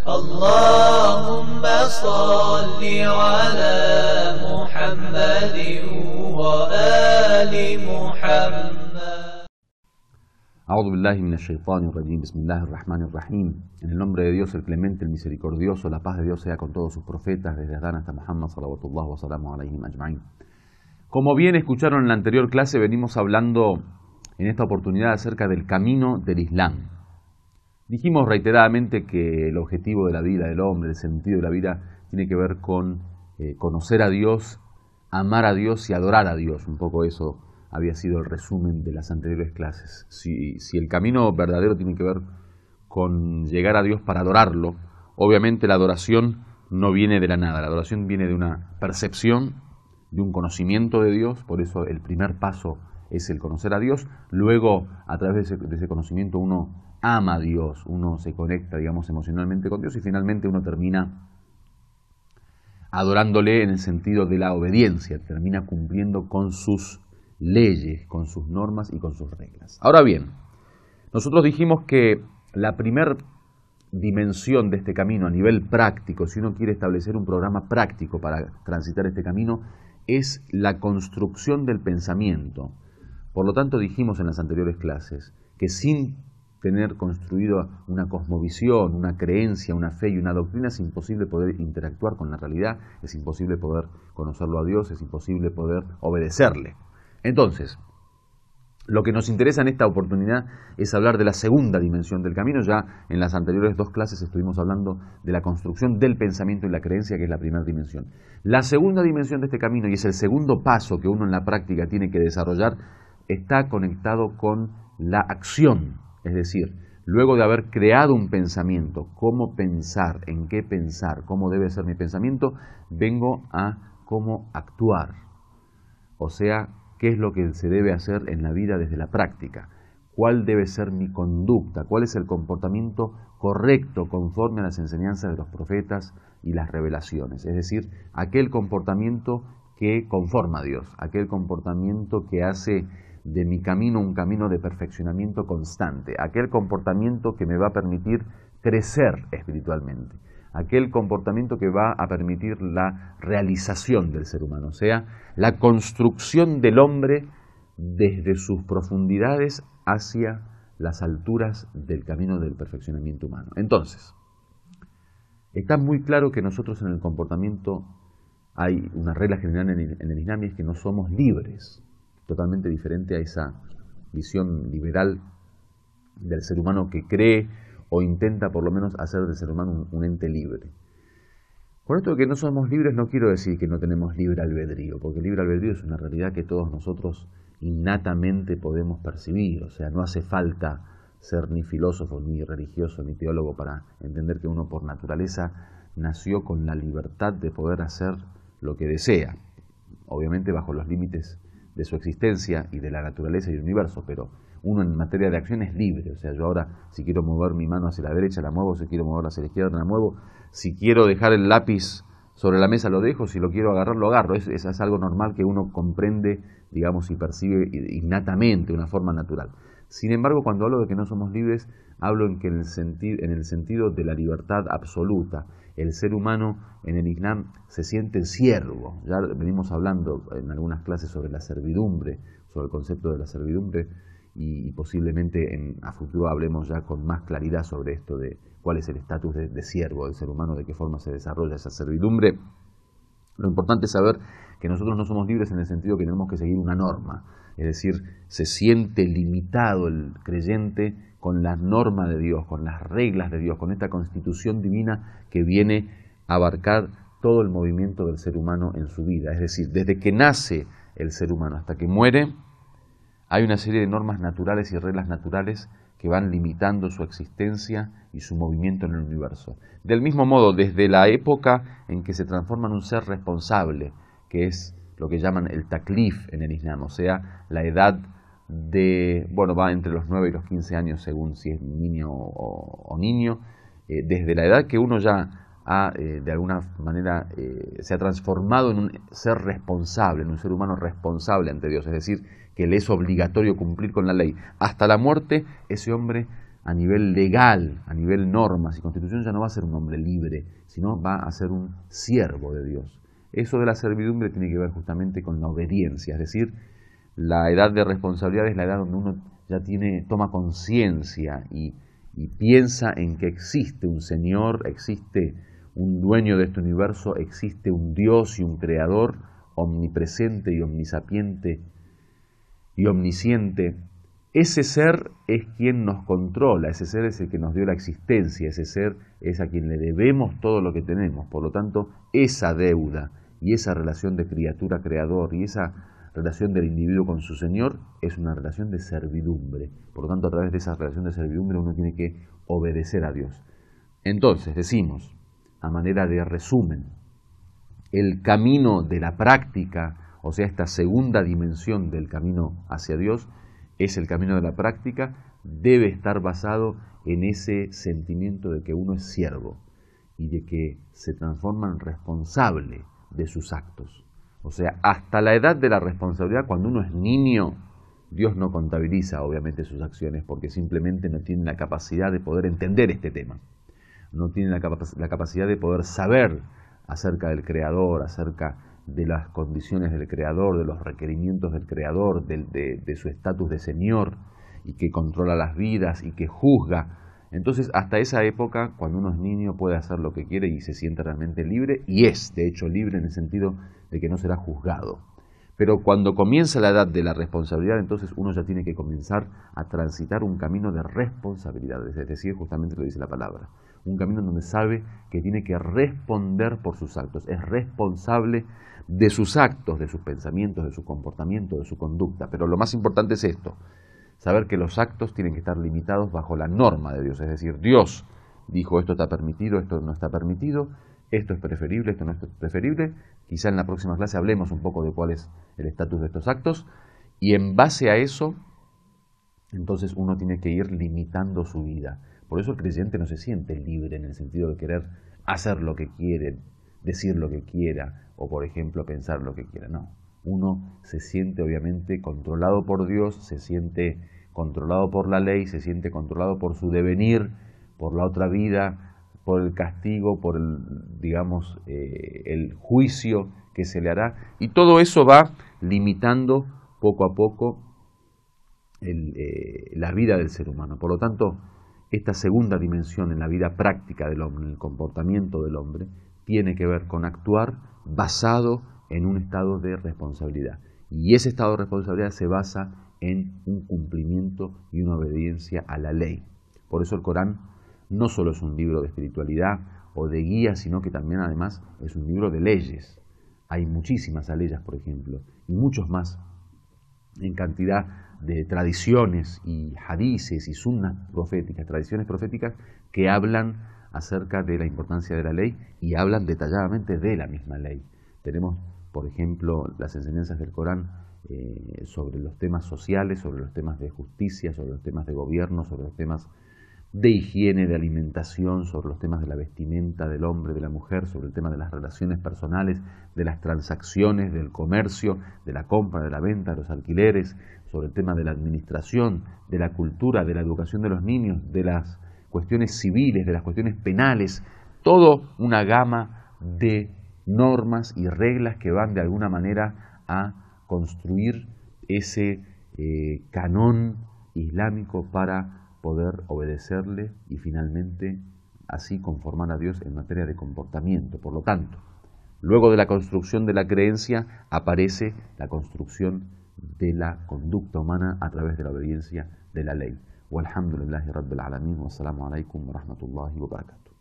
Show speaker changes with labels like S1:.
S1: اللهم صل على محمد وآل محمد.
S2: A'udhu billahi minash shaitanir rajim. Bismillahir rahmanir rahim. En el nombre de Dios, el clemente, el misericordioso, la paz de Dios sea con todos sus profetas, desde Adán hasta Muhammad, salawatullah wa salamu alayhim ajma'in. Como bien escucharon en la anterior clase, venimos hablando en esta oportunidad acerca del camino del Islam. Dijimos reiteradamente que el objetivo de la vida del hombre, el sentido de la vida, tiene que ver con conocer a Dios, amar a Dios y adorar a Dios. Un poco eso había sido el resumen de las anteriores clases. Si el camino verdadero tiene que ver con llegar a Dios para adorarlo, obviamente la adoración no viene de la nada. La adoración viene de una percepción, de un conocimiento de Dios. Por eso el primer paso es el conocer a Dios. Luego, a través de ese conocimiento, uno ama a Dios, uno se conecta, digamos, emocionalmente con Dios, y finalmente uno termina adorándole en el sentido de la obediencia, termina cumpliendo con sus leyes, con sus normas y con sus reglas. Ahora bien, nosotros dijimos que la primera dimensión de este camino a nivel práctico, si uno quiere establecer un programa práctico para transitar este camino, es la construcción del pensamiento. Por lo tanto, dijimos en las anteriores clases que sin tener construido una cosmovisión, una creencia, una fe y una doctrina, es imposible poder interactuar con la realidad, es imposible poder conocerlo a Dios, es imposible poder obedecerle. Entonces, lo que nos interesa en esta oportunidad es hablar de la segunda dimensión del camino. Ya en las anteriores dos clases estuvimos hablando de la construcción del pensamiento y la creencia, que es la primera dimensión. La segunda dimensión de este camino, y es el segundo paso que uno en la práctica tiene que desarrollar, está conectado con la acción. Es decir, luego de haber creado un pensamiento, cómo pensar, en qué pensar, cómo debe ser mi pensamiento, vengo a cómo actuar. O sea, qué es lo que se debe hacer en la vida desde la práctica, cuál debe ser mi conducta, cuál es el comportamiento correcto conforme a las enseñanzas de los profetas y las revelaciones. Es decir, aquel comportamiento que conforma a Dios, aquel comportamiento que hace de mi camino un camino de perfeccionamiento constante, aquel comportamiento que me va a permitir crecer espiritualmente, aquel comportamiento que va a permitir la realización del ser humano, o sea, la construcción del hombre desde sus profundidades hacia las alturas del camino del perfeccionamiento humano. Entonces, está muy claro que nosotros en el comportamiento hay una regla general en el Islam, y es que no somos libres, totalmente diferente a esa visión liberal del ser humano que cree o intenta por lo menos hacer del ser humano un ente libre. Con esto de que no somos libres no quiero decir que no tenemos libre albedrío, porque el libre albedrío es una realidad que todos nosotros innatamente podemos percibir. O sea, no hace falta ser ni filósofo, ni religioso, ni teólogo para entender que uno por naturaleza nació con la libertad de poder hacer lo que desea, obviamente bajo los límites de su existencia y de la naturaleza y el universo, pero uno en materia de acción es libre. O sea, yo ahora, si quiero mover mi mano hacia la derecha, la muevo; si quiero moverla hacia la izquierda, la muevo; si quiero dejar el lápiz sobre la mesa, lo dejo; si lo quiero agarrar, lo agarro. Es algo normal que uno comprende, digamos, y percibe innatamente, una forma natural. Sin embargo, cuando hablo de que no somos libres, hablo en el sentido de la libertad absoluta. El ser humano en el Islam se siente siervo. Ya venimos hablando en algunas clases sobre la servidumbre, sobre el concepto de la servidumbre, y posiblemente a futuro hablemos ya con más claridad sobre esto de cuál es el estatus de siervo del ser humano, de qué forma se desarrolla esa servidumbre. Lo importante es saber que nosotros no somos libres en el sentido que tenemos que seguir una norma, es decir, se siente limitado el creyente con la norma de Dios, con las reglas de Dios, con esta constitución divina que viene a abarcar todo el movimiento del ser humano en su vida. Es decir, desde que nace el ser humano hasta que muere, hay una serie de normas naturales y reglas naturales que van limitando su existencia y su movimiento en el universo. Del mismo modo, desde la época en que se transforma en un ser responsable, que es lo que llaman el taklif en el Islam, o sea, la edad va entre los 9 y los 15 años según si es niño o niño, desde la edad que uno ya de alguna manera se ha transformado en un ser responsable, en un ser humano responsable ante Dios, es decir, que le es obligatorio cumplir con la ley. Hasta la muerte, ese hombre a nivel legal, a nivel normas y constitución, ya no va a ser un hombre libre, sino va a ser un siervo de Dios. Eso de la servidumbre tiene que ver justamente con la obediencia, es decir, la edad de responsabilidad es la edad donde uno ya toma conciencia y piensa en que existe un Señor, existe un dueño de este universo, existe un Dios y un Creador omnipresente y omnisapiente y omnisciente. Ese ser es quien nos controla, ese ser es el que nos dio la existencia, ese ser es a quien le debemos todo lo que tenemos. Por lo tanto, esa deuda y esa relación de criatura-creador y esa relación del individuo con su Señor es una relación de servidumbre. Por lo tanto, a través de esa relación de servidumbre uno tiene que obedecer a Dios. Entonces, decimos, a manera de resumen, el camino de la práctica, o sea, esta segunda dimensión del camino hacia Dios, es el camino de la práctica, debe estar basado en ese sentimiento de que uno es siervo y de que se transforma en responsable de sus actos. O sea, hasta la edad de la responsabilidad, cuando uno es niño, Dios no contabiliza obviamente sus acciones porque simplemente no tiene la capacidad de poder entender este tema. No tiene la capacidad de poder saber acerca del Creador, acerca de las condiciones del Creador, de los requerimientos del Creador, de su estatus de Señor, y que controla las vidas y que juzga. Entonces, hasta esa época, cuando uno es niño, puede hacer lo que quiere y se siente realmente libre, y es, de hecho, libre en el sentido de que no será juzgado. Pero cuando comienza la edad de la responsabilidad, entonces uno ya tiene que comenzar a transitar un camino de responsabilidades, es decir, justamente lo dice la palabra, un camino donde sabe que tiene que responder por sus actos, es responsable de sus actos, de sus pensamientos, de su comportamiento, de su conducta. Pero lo más importante es esto, saber que los actos tienen que estar limitados bajo la norma de Dios, es decir, Dios dijo esto está permitido, esto no está permitido, esto es preferible, esto no es preferible. Quizá en la próxima clase hablemos un poco de cuál es el estatus de estos actos, y en base a eso, entonces uno tiene que ir limitando su vida. Por eso el creyente no se siente libre en el sentido de querer hacer lo que quiere, decir lo que quiera, o por ejemplo pensar lo que quiera. No, uno se siente obviamente controlado por Dios, se siente controlado por la ley, se siente controlado por su devenir, por la otra vida, por el castigo, por el juicio que se le hará, y todo eso va limitando poco a poco la vida del ser humano. Por lo tanto, esta segunda dimensión en la vida práctica del hombre, en el comportamiento del hombre, tiene que ver con actuar basado en un estado de responsabilidad. Y ese estado de responsabilidad se basa en un cumplimiento y una obediencia a la ley. Por eso el Corán no solo es un libro de espiritualidad o de guía, sino que también además es un libro de leyes. Hay muchísimas aleyas, por ejemplo, y muchos más en cantidad de tradiciones y hadices y sunnas proféticas, tradiciones proféticas que hablan acerca de la importancia de la ley y hablan detalladamente de la misma ley. Tenemos, por ejemplo, las enseñanzas del Corán sobre los temas sociales, sobre los temas de justicia, sobre los temas de gobierno, sobre los temas de higiene, de alimentación, sobre los temas de la vestimenta del hombre, de la mujer, sobre el tema de las relaciones personales, de las transacciones, del comercio, de la compra, de la venta, de los alquileres, sobre el tema de la administración, de la cultura, de la educación de los niños, de las cuestiones civiles, de las cuestiones penales, todo una gama de normas y reglas que van de alguna manera a construir ese canón islámico para poder obedecerle y finalmente así conformar a Dios en materia de comportamiento. Por lo tanto, luego de la construcción de la creencia aparece la construcción de la conducta humana a través de la obediencia de la ley. Walhamdulillahi Rabbil Alamin, wassalamu alaikum wa rahmatullahi wa barakatuh.